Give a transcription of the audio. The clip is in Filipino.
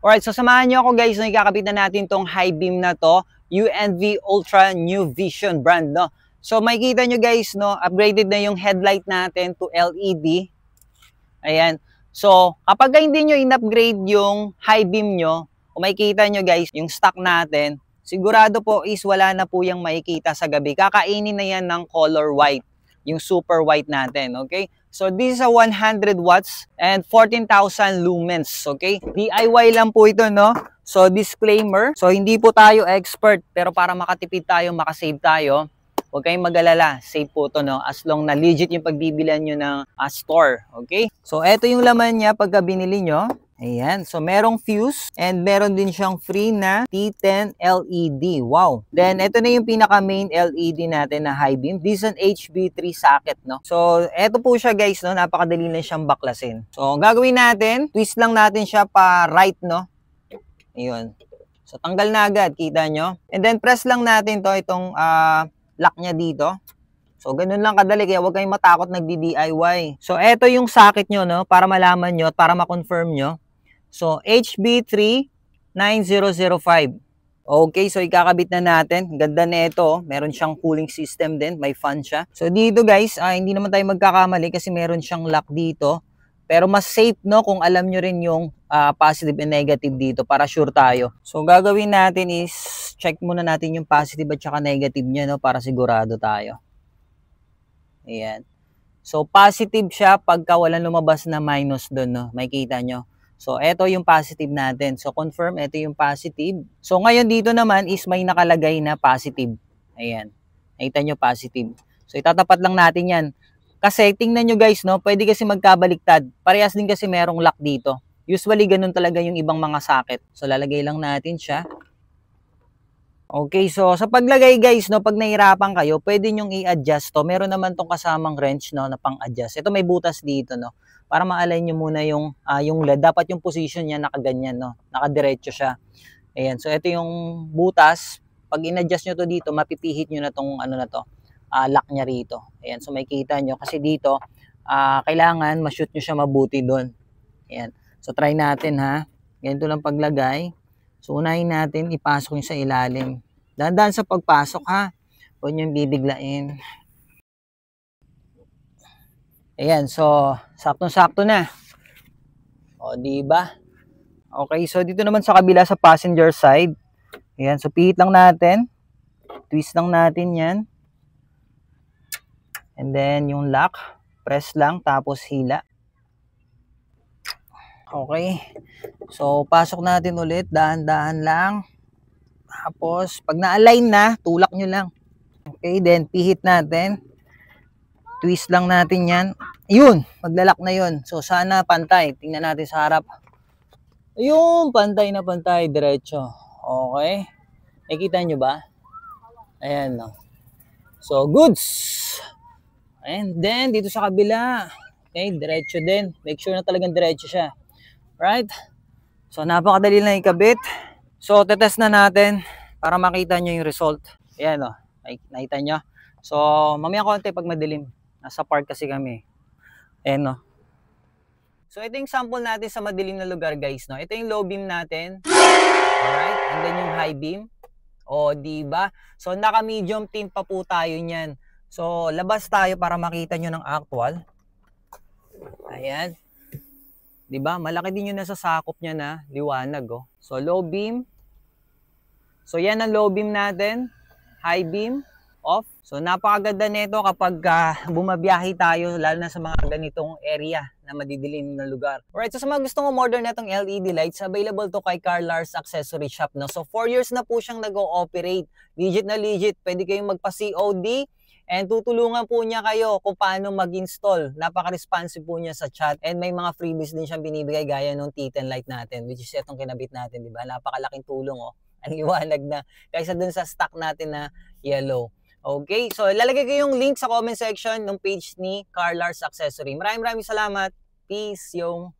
Alright, so samahan nyo ako guys, no, ikakabit na natin tong high beam na to, UNV Ultra New Vision brand, no. So makikita nyo guys, no, upgraded na yung headlight natin to LED. Ayan. So kapag hindi nyo in-upgrade yung high beam nyo, kung makikita nyo guys, yung stock natin, sigurado po is wala na po yung makikita sa gabi. Kakainin na yan ng color white, yung super white natin, okay? So this is a 100 watts and 14,000 lumens, okay? DIY lang po ito, no? So disclaimer, so hindi po tayo expert, pero para makatipid tayo, makasave tayo, huwag kayong mag-alala, safe po ito, no? As long na legit yung pagbibilan nyo ng store, okay? So ito yung laman niya pagka binili nyo. Ayan, so merong fuse and meron din siyang free na T10 LED. Wow! Then, ito na yung pinaka main LED natin na high beam. This is an HB3 socket, no? So, ito po siya guys, no? Napakadali lang siyang baklasin. So, ang gagawin natin, twist lang natin siya pa right, no? Ayun. So, tanggal na agad, kita nyo? And then, press lang natin to itong lock niya dito. So, ganun lang kadali, kaya huwag kayong matakot nagdi-DIY. So, ito yung socket nyo, no? Para malaman nyo at para ma-confirm nyo. So, HB39005. Okay, so ikakabit na natin. Ganda na ito. Meron siyang cooling system din. May fan siya. So, dito guys, hindi naman tayo magkakamali kasi meron siyang lock dito. Pero mas safe, no, kung alam nyo rin yung positive and negative dito para sure tayo. So, gagawin natin is check muna natin yung positive at saka negative niya, no, para sigurado tayo. Ayan. So, positive siya pagka walang lumabas na minus doon, no. Makikita nyo. So, ito yung positive natin. So, confirm, ito yung positive. So, ngayon dito naman is may nakalagay na positive. Ayan. Nakita nyo, positive. So, itatapat lang natin yan. Kasi, tingnan nyo guys, no, pwede kasi magkabaliktad. Parehas din kasi merong lock dito. Usually, ganun talaga yung ibang mga socket. So, lalagay lang natin siya. Okay, so sa paglagay guys, no, pag nahirapan kayo, pwede nyong i-adjust to. Meron naman tong kasamang wrench, no, na pang-adjust. Ito may butas dito, no, para ma-align nyo muna yung LED. Dapat yung position niya nakaganyan, no, nakadiretso siya. Ayan, so ito yung butas. Pag in-adjust nyo to dito, mapipihit nyo na tong ano na to, lock niya rito. Ayan, so makikita nyo kasi dito, kailangan ma-shoot nyo siya mabuti doon. Ayan, so try natin ha. Ganito lang paglagay. So, unahin natin, ipasok yung sa ilalim. Dahan-dahan sa pagpasok, ha? Huwag nyo yung bibiglain. Ayan, so, saktong-sakto na. O, diba? Okay, so dito naman sa kabila sa passenger side. Ayan, so pihit lang natin. Twist lang natin yan. And then, yung lock, press lang, tapos hila. Okay. So, pasok natin ulit. Dahan-dahan lang. Tapos, pag na-align na, tulak nyo lang. Okay, then pihit natin. Twist lang natin yan. Yun, maglalak na yun. So, sana pantay. Tingnan natin sa harap. Ayun, pantay na pantay. Diretso. Okay. Nakikita nyo ba? Ayan, no. So, goods. And then, dito sa kabila. Okay, diretso din. Make sure na talagang diretso siya. Right? So, napakadali lang ikabit. So, tetest na natin para makita nyo yung result. Ayan, o. Nakita nyo. So, mamaya konti pag madilim. Nasa park kasi kami. Ayan, o. So, ito yung sample natin sa madilim na lugar, guys, no? Ito yung low beam natin. Alright? And then yung high beam. O, diba? So, naka-medium tint pa po tayo niyan. So, labas tayo para makita nyo ng actual. Ayan. Diba? Malaki din yung nasa sakop niya na liwanag, oh. So, low beam. So, yan ang low beam natin. High beam, off. So, napakaganda nito kapag bumabiyahe tayo, lalo na sa mga ganitong area na madidilim na lugar. Alright, so sa mga gustong umorder na itong LED lights, available to kay Carl Lars Accessory Shop, no? So, 4 years na po siyang nag-ooperate. Legit na legit. Pwede kayong magpa-COD. And tutulungan po niya kayo kung paano mag-install. Napaka-responsive po niya sa chat. And may mga freebies din siyang binibigay gaya nung T10 light natin, which is itong kinabit natin, di ba? Napakalaking tulong, oh. Ang liwanag na. Kaysa dun sa stock natin na yellow. Okay? So, lalagay ko yung link sa comment section ng page ni Carl Lars Accessory. Maraming salamat. Peace, yung.